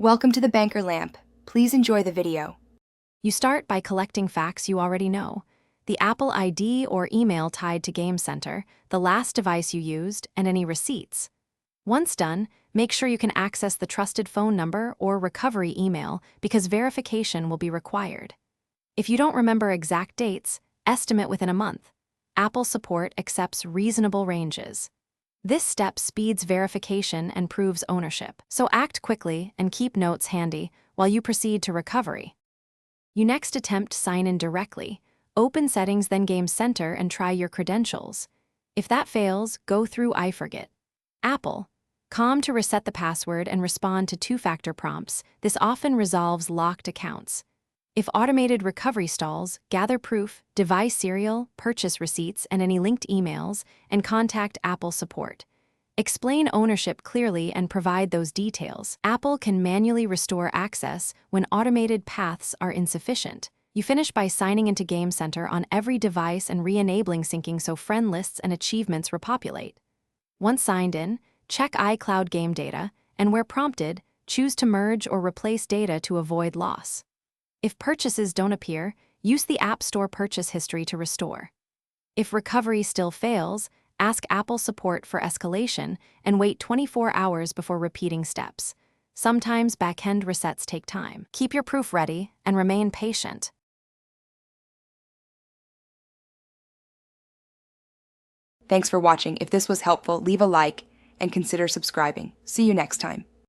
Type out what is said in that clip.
Welcome to the Banker Lamp. Please enjoy the video. You start by collecting facts you already know: the Apple ID or email tied to Game Center, the last device you used, and any receipts. Once done, make sure you can access the trusted phone number or recovery email because verification will be required. If you don't remember exact dates, estimate within a month. Apple support accepts reasonable ranges. This step speeds verification and proves ownership, so act quickly and keep notes handy while you proceed to recovery. You next attempt sign in directly. Open Settings, then Game Center, and try your credentials. If that fails, go through iForget. Apple. Calm to reset the password and respond to two-factor prompts. This often resolves locked accounts. If automated recovery stalls, gather proof, device serial, purchase receipts, and any linked emails, and contact Apple support. Explain ownership clearly and provide those details. Apple can manually restore access when automated paths are insufficient. You finish by signing into Game Center on every device and re-enabling syncing so friend lists and achievements repopulate. Once signed in, check iCloud game data, and where prompted, choose to merge or replace data to avoid loss. If purchases don't appear, use the App Store purchase history to restore. If recovery still fails, ask Apple support for escalation and wait 24 hours before repeating steps. Sometimes back-end resets take time. Keep your proof ready and remain patient. Thanks for watching. If this was helpful, leave a like and consider subscribing. See you next time.